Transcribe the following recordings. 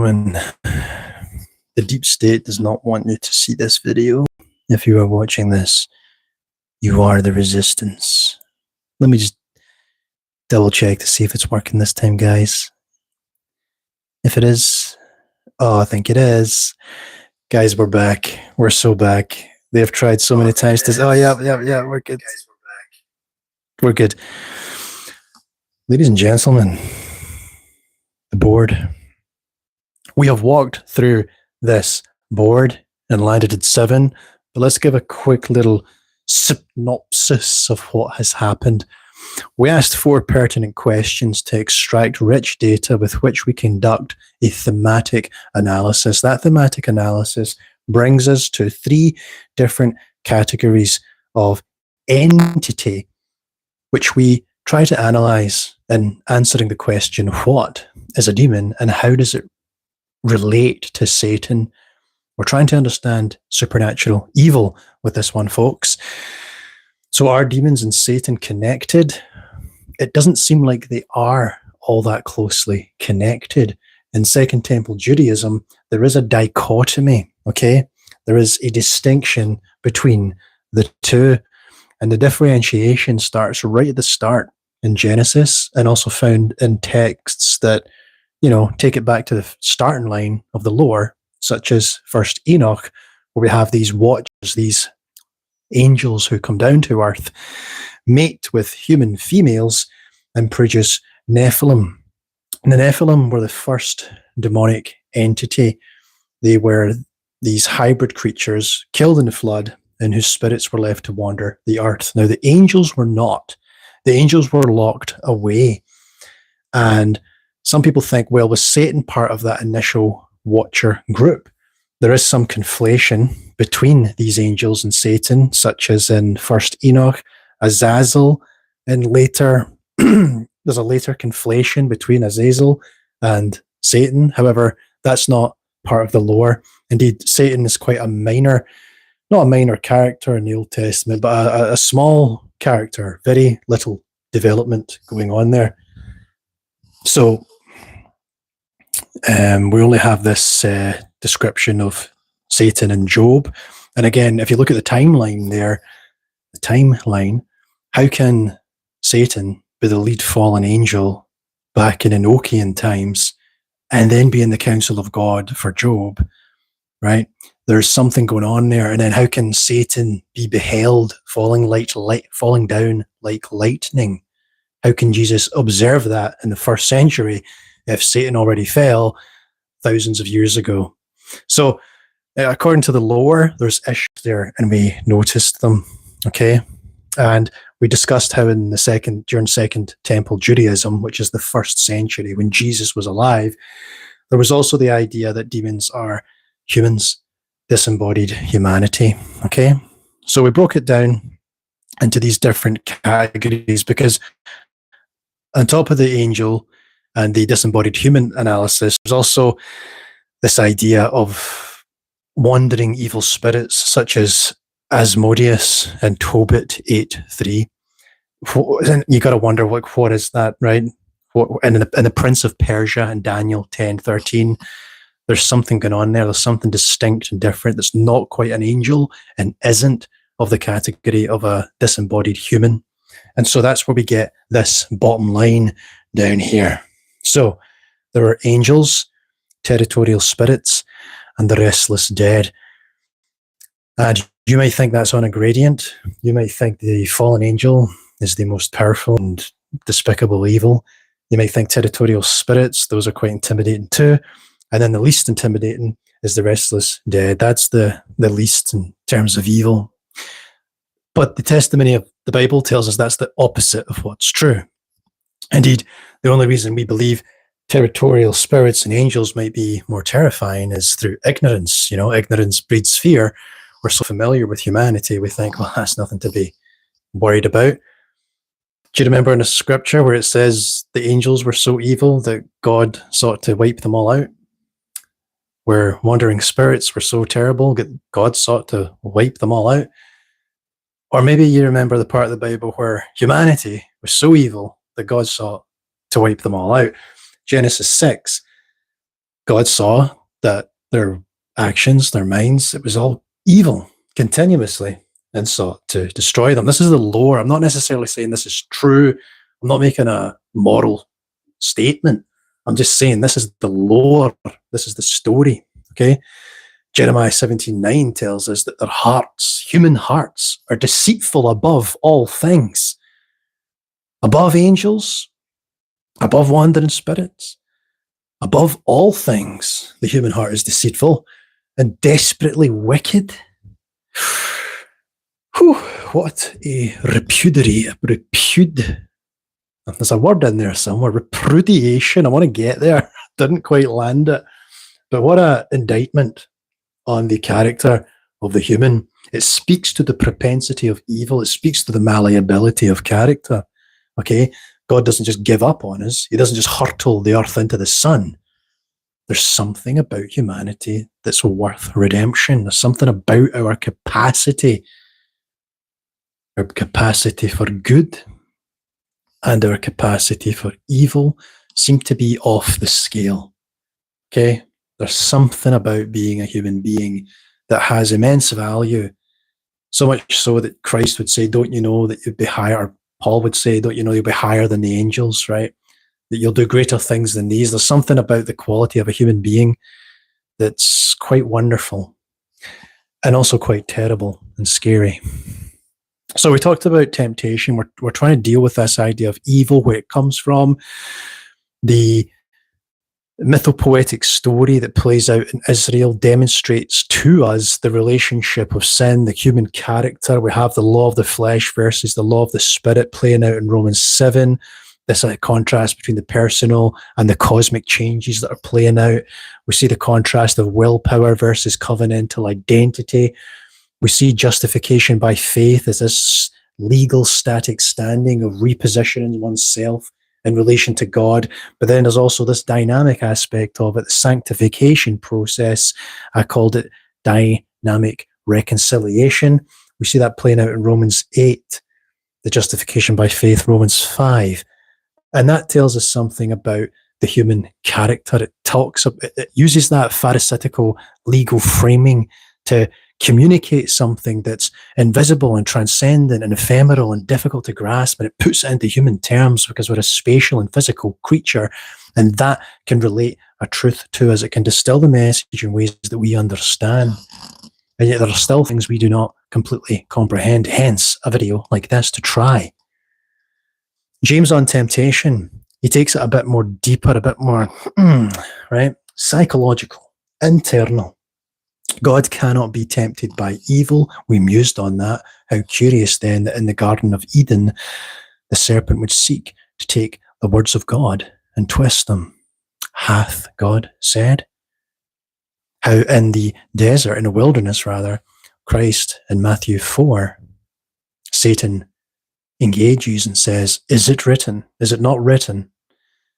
gentlemen, the deep state does not want you to see this video. If you are watching this, you are the resistance. Let me just double check to see if it's working this time, guys. If it is, I think it is. Guys, we're back. We're so back. They have tried so many times to... yeah, we're good. Guys, we're back. We're good. Ladies and gentlemen, the board. We have walked through this board and landed at 7, but let's give a quick little synopsis of what has happened. We asked 4 pertinent questions to extract rich data with which we conduct a thematic analysis. That thematic analysis brings us to 3 different categories of entity, which we try to analyze in answering the question, what is a demon and how does it relate to Satan? We're trying to understand supernatural evil with this one, folks. So are demons and Satan connected? It doesn't seem like they are all that closely connected. In Second Temple Judaism, there is a dichotomy, okay? There is a distinction between the two, and the differentiation starts right at the start in Genesis, and also found in texts that, take it back to the starting line of the lore, such as First Enoch, where we have these watchers, these angels who come down to earth, mate with human females, and produce Nephilim. And the Nephilim were the first demonic entity. They were these hybrid creatures killed in the flood and whose spirits were left to wander the earth. Now, the angels were not. The angels were locked away. And some people think, well, was Satan part of that initial watcher group? There is some conflation between these angels and Satan, such as in First Enoch, Azazel, and later, there's a later conflation between Azazel and Satan. However, that's not part of the lore. Indeed, Satan is quite not a minor character in the Old Testament, but a small character, very little development going on there. So we only have this description of Satan and Job. And again, if you look at the timeline there, how can Satan be the lead fallen angel back in Enochian times and then be in the council of God for Job, right? There's something going on there. And then how can Satan be beheld falling down like lightning? How can Jesus observe that in the first century if Satan already fell thousands of years ago? So according to the lore, there's issues there, and we noticed them, okay? And we discussed how during Second Temple Judaism, which is the 1st century when Jesus was alive, there was also the idea that demons are humans, disembodied humanity, okay? So we broke it down into these different categories because on top of the angel and the disembodied human analysis, there's also this idea of wandering evil spirits such as Asmodeus and Tobit 8:3. You got to wonder, what is that, right? And the Prince of Persia and Daniel 10:13, there's something going on there. There's something distinct and different that's not quite an angel and isn't of the category of a disembodied human. And so that's where we get this bottom line down here. So there are angels, territorial spirits, and the restless dead. And you might think that's on a gradient. You might think the fallen angel is the most powerful and despicable evil. You might think territorial spirits, those are quite intimidating too. And then the least intimidating is the restless dead. That's the least in terms of evil. But the testimony of the Bible tells us that's the opposite of what's true. Indeed, the only reason we believe territorial spirits and angels might be more terrifying is through ignorance. Ignorance breeds fear. We're so familiar with humanity, we think, well, that's nothing to be worried about. Do you remember in the scripture where it says the angels were so evil that God sought to wipe them all out? Where wandering spirits were so terrible that God sought to wipe them all out? Or maybe you remember the part of the Bible where humanity was so evil that God sought to wipe them all out. Genesis 6, God saw that their actions, their minds, it was all evil continuously and sought to destroy them. This is the lore. I'm not necessarily saying this is true. I'm not making a moral statement. I'm just saying this is the lore. This is the story. Okay. Jeremiah 17:9 tells us that their hearts, human hearts, are deceitful above all things, above angels, above wandering spirits, above all things. The human heart is deceitful and desperately wicked. Whew, what a there's a word in there somewhere, repudiation. I want to get there. Didn't quite land it. But what an indictment on the character of the human. It speaks to the propensity of evil. It speaks to the malleability of character. Okay? God doesn't just give up on us. He doesn't just hurtle the earth into the sun. There's something about humanity that's worth redemption. There's something about our capacity for good and our capacity for evil seem to be off the scale. Okay? There's something about being a human being that has immense value, so much so that Christ would say, don't you know that you'd be higher, or Paul would say, don't you know you'll be higher than the angels, right? That you'll do greater things than these. There's something about the quality of a human being that's quite wonderful and also quite terrible and scary. So we talked about temptation. We're trying to deal with this idea of evil, where it comes from, the mythopoetic story that plays out in Israel demonstrates to us the relationship of sin, the human character. We have the law of the flesh versus the law of the spirit playing out in Romans 7. This contrast between the personal and the cosmic changes that are playing out. We see the contrast of willpower versus covenantal identity. We see justification by faith as this legal static standing of repositioning oneself in relation to God. But then there's also this dynamic aspect of it, the sanctification process. I called it dynamic reconciliation. We see that playing out in Romans 8, the justification by faith, Romans 5. And that tells us something about the human character. It uses that pharisaical legal framing to communicate something that's invisible and transcendent and ephemeral and difficult to grasp, and it puts it into human terms because we're a spatial and physical creature, and that can relate a truth to us. It can distill the message in ways that we understand, and yet there are still things we do not completely comprehend, hence a video like this to try. James on temptation, he takes it a bit more deeper, a bit more, right? Psychological, internal. God cannot be tempted by evil. We mused on that. How curious then that in the Garden of Eden, the serpent would seek to take the words of God and twist them. Hath God said? How in the desert, in the wilderness rather, Christ in Matthew 4, Satan engages and says, is it written? Is it not written?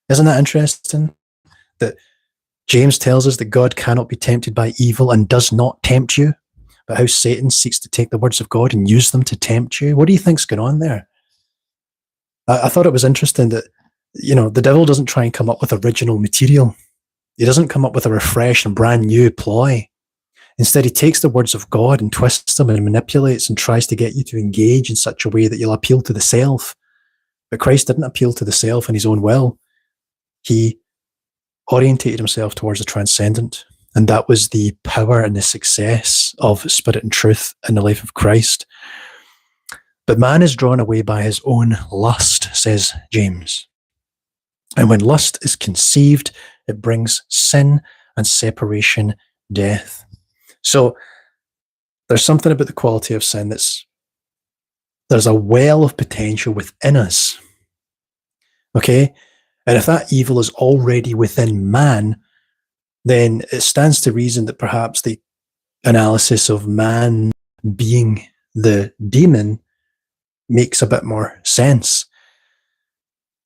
Isn't that interesting? That James tells us that God cannot be tempted by evil and does not tempt you, but how Satan seeks to take the words of God and use them to tempt you. What do you think's going on there? I thought it was interesting that, the devil doesn't try and come up with original material. He doesn't come up with a refreshed and brand new ploy. Instead, he takes the words of God and twists them and manipulates and tries to get you to engage in such a way that you'll appeal to the self. But Christ didn't appeal to the self in his own will. He orientated himself towards the transcendent, and that was the power and the success of spirit and truth in the life of Christ. But man is drawn away by his own lust, says James. And when lust is conceived, it brings sin and separation, death. So there's something about the quality of sin there's a well of potential within us. Okay? And if that evil is already within man, then it stands to reason that perhaps the analysis of man being the demon makes a bit more sense.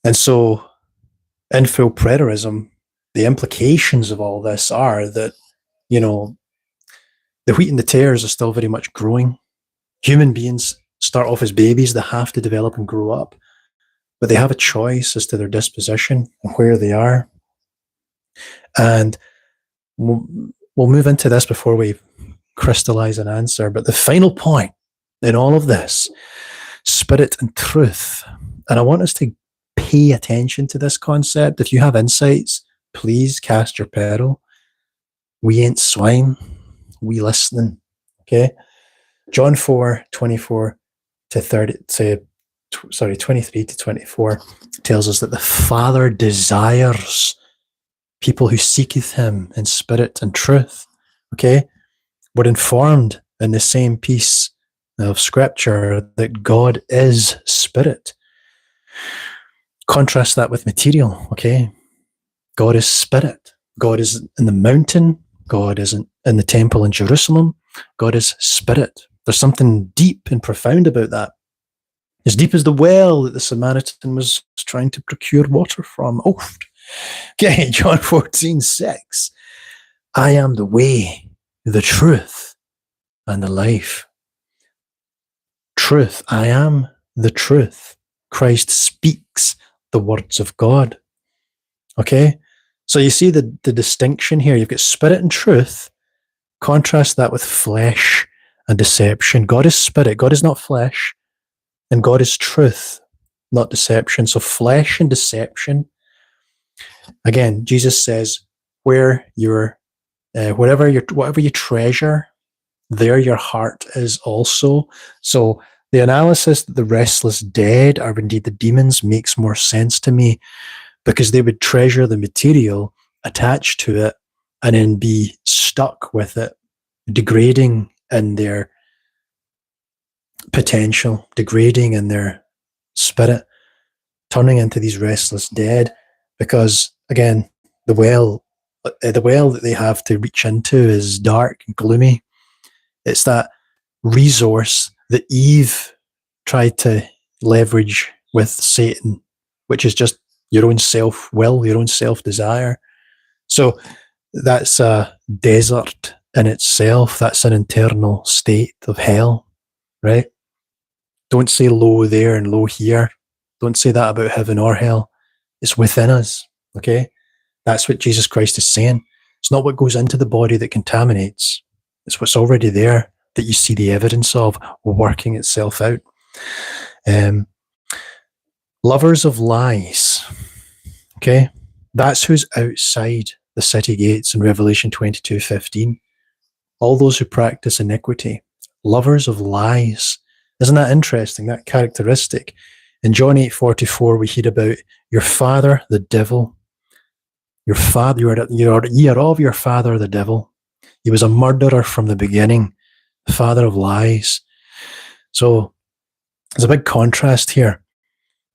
And so in full preterism, the implications of all this are that, the wheat and the tares are still very much growing. Human beings start off as babies. They have to develop and grow up, but they have a choice as to their disposition and where they are. And we'll move into this before we crystallize an answer. But the final point in all of this, spirit and truth. And I want us to pay attention to this concept. If you have insights, please cast your pearl. We ain't swine. We listening. Okay? John 4:24 to 23 to 24 tells us that the Father desires people who seeketh him in spirit and truth. Okay? We're informed in the same piece of scripture that God is spirit. Contrast that with material, okay? God is spirit. God is in the mountain. God isn't in the temple in Jerusalem. God is spirit. There's something deep and profound about that. As deep as the well that the Samaritan was trying to procure water from. Oh, okay, John 14:6. I am the way, the truth, and the life. Truth. I am the truth. Christ speaks the words of God. Okay? So you see the distinction here. You've got spirit and truth. Contrast that with flesh and deception. God is spirit. God is not flesh. And God is truth, not deception. So flesh and deception. Again, Jesus says, whatever you treasure, there your heart is also. So the analysis that the restless dead are indeed the demons makes more sense to me, because they would treasure the material attached to it and then be stuck with it, degrading in their potential, degrading in their spirit, turning into these restless dead. Because again, the well that they have to reach into is dark and gloomy. It's that resource that Eve tried to leverage with Satan, which is just your own self-will, your own self-desire. So that's a desert in itself. That's an internal state of hell, right? Don't say low there and low here. Don't say that about heaven or hell. It's within us, okay? That's what Jesus Christ is saying. It's not what goes into the body that contaminates. It's what's already there that you see the evidence of working itself out. Lovers of lies, okay? That's who's outside the city gates in Revelation 22:15. All those who practice iniquity, lovers of lies. Isn't that interesting, that characteristic? In John 8:44, we hear about your father, the devil. Your father, you are of your father, the devil. He was a murderer from the beginning, the father of lies. So there's a big contrast here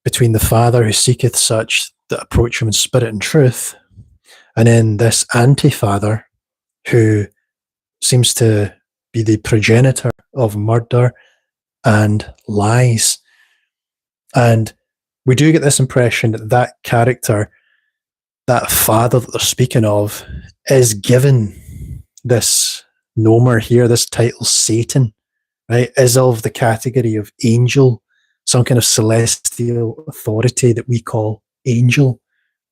between the father who seeketh such that approach him in spirit and truth, and then this anti-father who seems to be the progenitor of murder and lies. And we do get this impression that that character, that father that they're speaking of, is given this nomer here, this title, Satan, right, is of the category of angel, some kind of celestial authority that we call angel,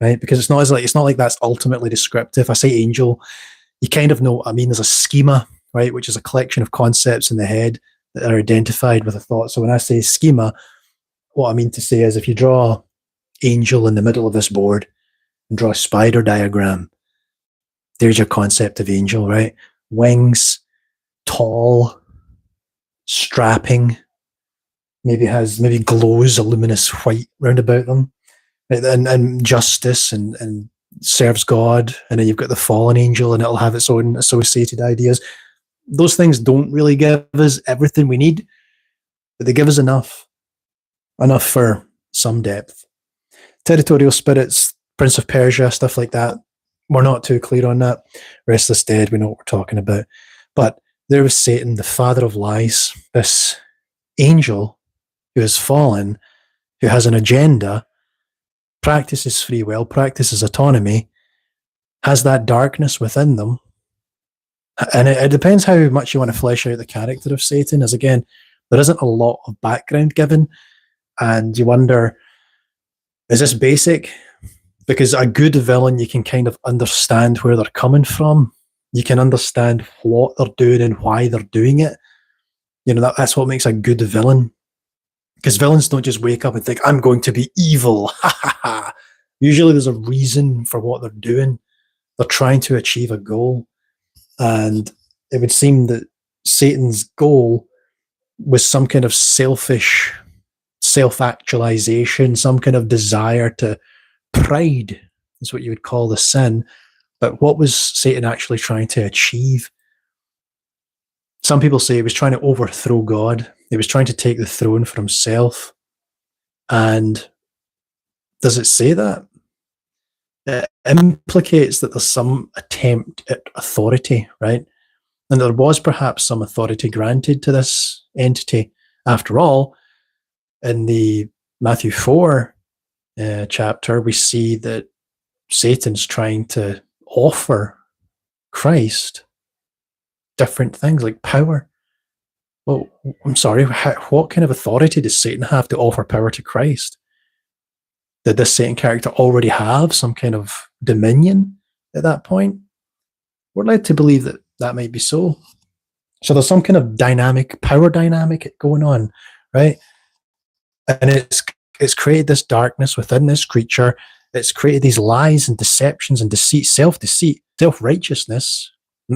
right? Because it's not like that's ultimately descriptive. I say angel, you kind of know what I mean. There's a schema, right, which is a collection of concepts in the head that are identified with a thought. So when I say schema, what I mean to say is if you draw angel in the middle of this board and draw a spider diagram, there's your concept of angel, right? Wings, tall, strapping, maybe glows a luminous white round about them, right? And justice and serves God. And then you've got the fallen angel, and it'll have its own associated ideas. Those things don't really give us everything we need, but they give us enough for some depth. Territorial spirits, Prince of Persia, stuff like that, we're not too clear on that. Restless dead, we know what we're talking about. But there was Satan, the father of lies, this angel who has fallen, who has an agenda, practices free will, practices autonomy, has that darkness within them. And it depends how much you want to flesh out the character of Satan, as again, there isn't a lot of background given. And you wonder, is this basic? Because a good villain, you can kind of understand where they're coming from. You can understand what they're doing and why they're doing it. That's what makes a good villain. Because villains don't just wake up and think, I'm going to be evil. Ha ha ha. Usually there's a reason for what they're doing. They're trying to achieve a goal. And it would seem that Satan's goal was some kind of selfish self-actualization, some kind of desire to pride, is what you would call the sin. But what was Satan actually trying to achieve? Some people say he was trying to overthrow God. He was trying to take the throne for himself. And does it say that? It implicates that there's some attempt at authority, right? And there was perhaps some authority granted to this entity. After all, in the Matthew 4 chapter, we see that Satan's trying to offer Christ different things like power. Well, I'm sorry, what kind of authority does Satan have to offer power to Christ? Did this Satan character already have some kind of dominion at that point? We're led to believe that that might be so. So there's some kind of power dynamic going on, right? And it's created this darkness within this creature. It's created these lies and deceptions and deceit, self-deceit, self-righteousness.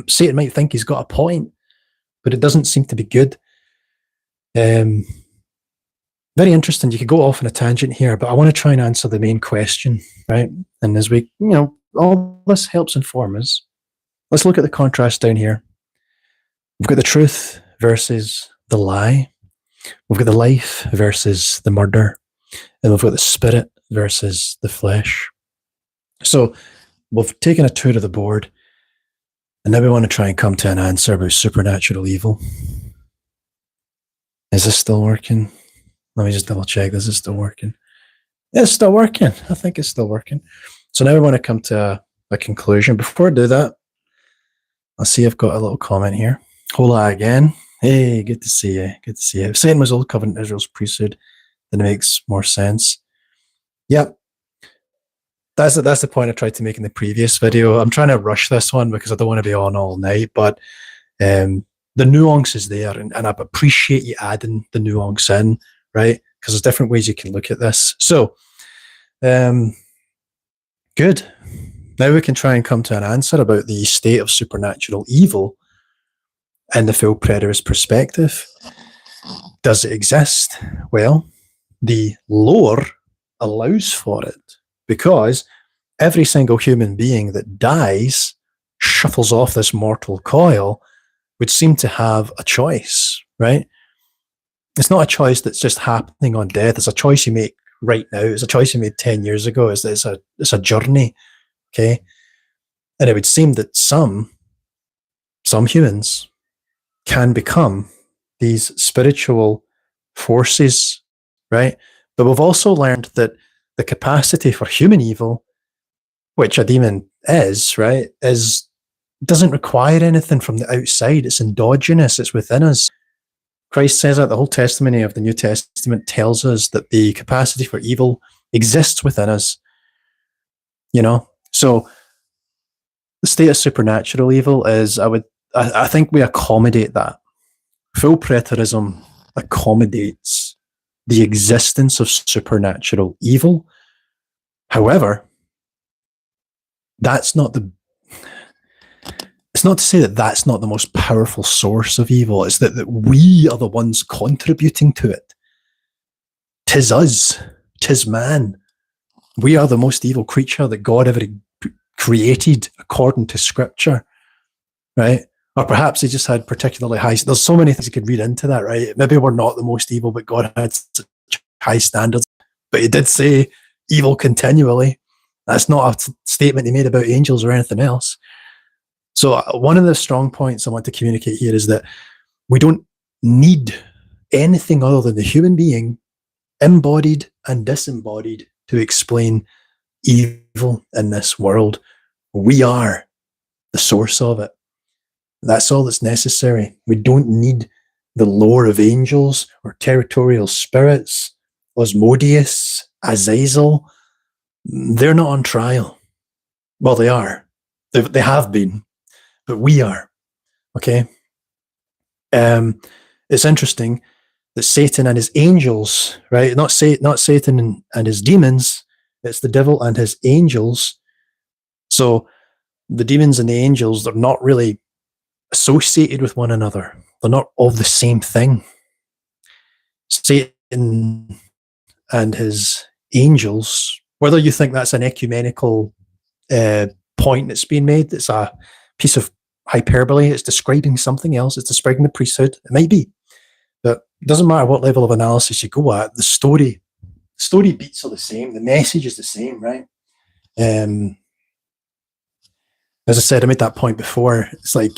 Satan might think he's got a point, but it doesn't seem to be good. Very interesting. You could go off on a tangent here, but I want to try and answer the main question, right? And as we, all this helps inform us. Let's look at the contrast down here. We've got the truth versus the lie. We've got the life versus the murder. And we've got the spirit versus the flesh. So we've taken a tour of the board, and now we want to try and come to an answer about supernatural evil. Is this still working? Let me just double check. This is still working. It's still working. I think it's still working. So now we want to come to a conclusion. Before I do that, I'll see I've got a little comment here. Hola again. Hey, good to see you. Good to see you. If Satan was Old Covenant Israel's priesthood, then it makes more sense. Yep. That's the point I tried to make in the previous video. I'm trying to rush this one because I don't want to be on all night, but the nuance is there, and I appreciate you adding the nuance in, right? Because there's different ways you can look at this. So, good. Now we can try and come to an answer about the state of supernatural evil in the full preterist perspective. Does it exist? Well, the lore allows for it, because every single human being that dies, shuffles off this mortal coil, would seem to have a choice, right? It's not a choice that's just happening on death. It's a choice you make right now. It's a choice you made 10 years ago. It's a journey, okay? And it would seem that some humans can become these spiritual forces, right? But we've also learned that the capacity for human evil, which a demon is, right, doesn't require anything from the outside. It's endogenous. It's within us. Christ says that the whole testimony of the New Testament tells us that the capacity for evil exists within us. So the state of supernatural evil is, I think we accommodate that. Full preterism accommodates the existence of supernatural evil. However, it's not to say that that's not the most powerful source of evil. It's that we are the ones contributing to it. 'Tis us. 'Tis man. We are the most evil creature that God ever created according to Scripture, right? Or perhaps he just had particularly high... There's so many things you could read into that, right? Maybe we're not the most evil, but God had such high standards. But he did say evil continually. That's not a statement he made about angels or anything else. So one of the strong points I want to communicate here is that we don't need anything other than the human being, embodied and disembodied, to explain evil in this world. We are the source of it. That's all that's necessary. We don't need the lore of angels or territorial spirits, Osmodeus, Azazel. They're not on trial. Well, they are. They have been. but we are. Okay. It's interesting that Satan and his angels, right? Not Satan and his demons. It's the devil and his angels. So the demons and the angels, they're not really associated with one another. They're not of the same thing. Satan and his angels, whether you think that's an ecumenical point that's being made, it's a piece of hyperbole, it's describing something else, it's describing the priesthood, it might be. But it doesn't matter what level of analysis you go at, the story beats are the same, the message is the same, right? As I said, I made that point before. It's like,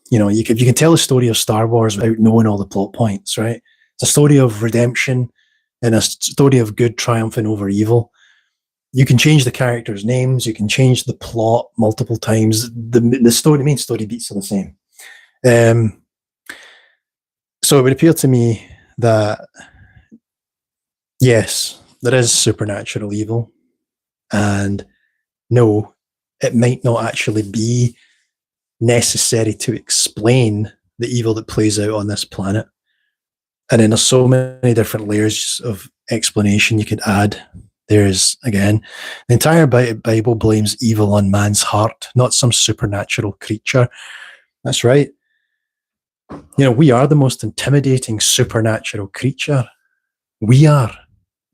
you can tell the story of Star Wars without knowing all the plot points, right? It's a story of redemption and a story of good triumphing over evil. You can change the characters' names, you can change the plot multiple times. The main story beats are the same. So it would appear to me that, yes, there is supernatural evil, and no, it might not actually be necessary to explain the evil that plays out on this planet. And then there's so many different layers of explanation you could add. There's, again, the entire Bible blames evil on man's heart, not some supernatural creature. That's right. We are the most intimidating supernatural creature. We are.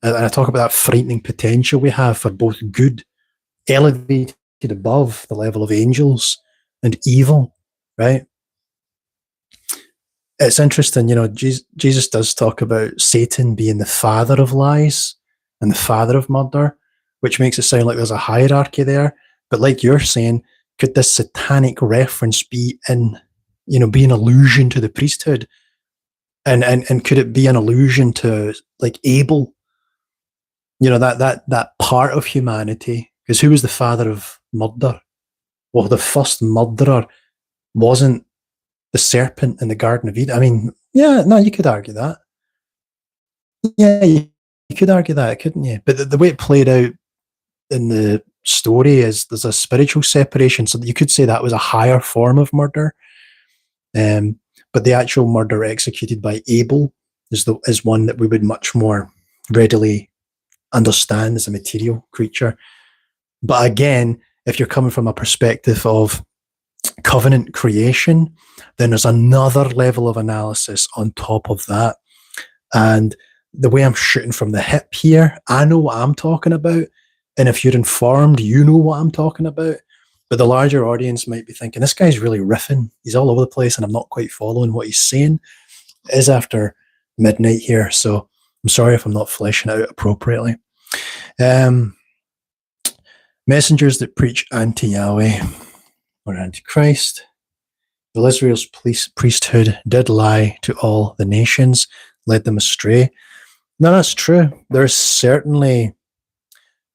And I talk about that frightening potential we have for both good, elevated above the level of angels, and evil, right? It's interesting, Jesus does talk about Satan being the father of lies and the father of murder, which makes it sound like there's a hierarchy there. But like you're saying, could this satanic reference be be an allusion to the priesthood? And could it be an allusion to like Abel? That part of humanity. Because who was the father of murder? Well, the first murderer wasn't the serpent in the Garden of Eden. I mean, yeah, no, you could argue that. Yeah, you could argue that, couldn't you? But the way it played out in the story is there's a spiritual separation, so you could say that was a higher form of murder. But the actual murder executed by Abel is one that we would much more readily understand as a material creature. But again, if you're coming from a perspective of covenant creation, then there's another level of analysis on top of that. And the way I'm shooting from the hip here, I know what I'm talking about. And if you're informed, you know what I'm talking about. But the larger audience might be thinking, this guy's really riffing. He's all over the place and I'm not quite following what he's saying. It is after midnight here, so I'm sorry if I'm not fleshing out appropriately. Messengers that preach anti-Yahweh or anti-Christ. Well, Israel's priesthood did lie to all the nations, led them astray. No, that's true. There's certainly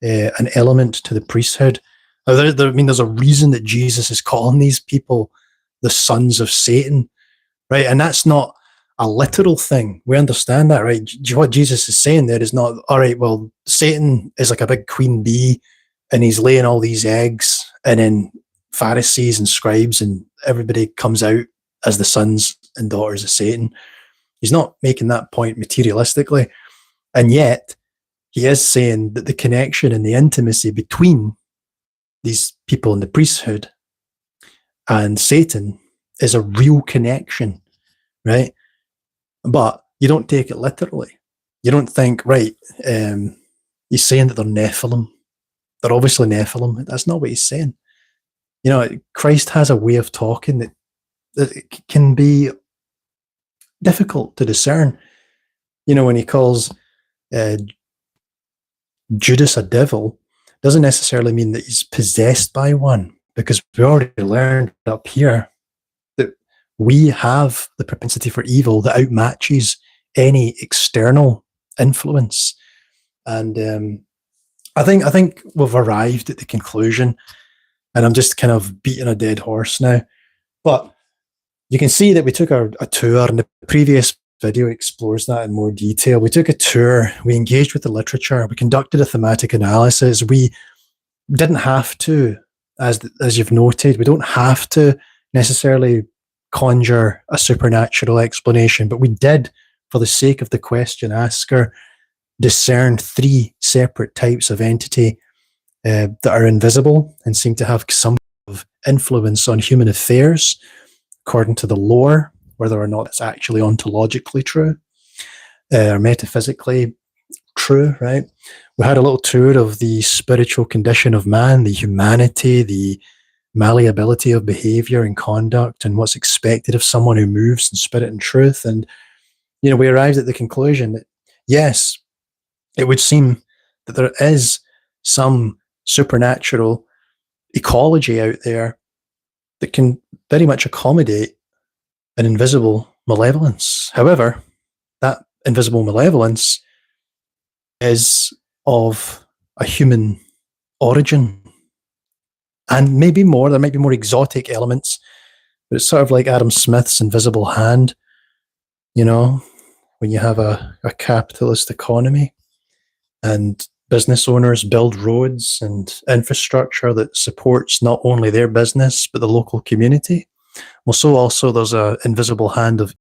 an element to the priesthood. There's a reason that Jesus is calling these people the sons of Satan, right? And that's not a literal thing. We understand that, right? What Jesus is saying there is not, all right, well, Satan is like a big queen bee and he's laying all these eggs, and then Pharisees and scribes and everybody comes out as the sons and daughters of Satan. He's not making that point materialistically. And yet, he is saying that the connection and the intimacy between these people in the priesthood and Satan is a real connection, right? But you don't take it literally. You don't think, right, he's saying that they're Nephilim. They're obviously Nephilim. That's not what he's saying. Christ has a way of talking that can be difficult to discern. When he calls Judas a devil, doesn't necessarily mean that he's possessed by one, because we already learned up here that we have the propensity for evil that outmatches any external influence. And I think we've arrived at the conclusion, and I'm just kind of beating a dead horse now. But you can see that we took a tour, and the previous video explores that in more detail. We took a tour, we engaged with the literature, we conducted a thematic analysis. We didn't have to, as you've noted, we don't have to necessarily conjure a supernatural explanation, but we did, for the sake of the question asker, discern 3 separate types of entity that are invisible and seem to have some of influence on human affairs, according to the lore, whether or not it's actually ontologically true or metaphysically true, right? We had a little tour of the spiritual condition of man, the humanity, the malleability of behavior and conduct, and what's expected of someone who moves in spirit and truth. And, we arrived at the conclusion that, yes, it would seem that there is some supernatural ecology out there that can very much accommodate an invisible malevolence. However, that invisible malevolence is of a human origin. And maybe more, there might be more exotic elements, but it's sort of like Adam Smith's invisible hand, when you have a capitalist economy and business owners build roads and infrastructure that supports not only their business, but the local community. Well, so also there's an invisible hand of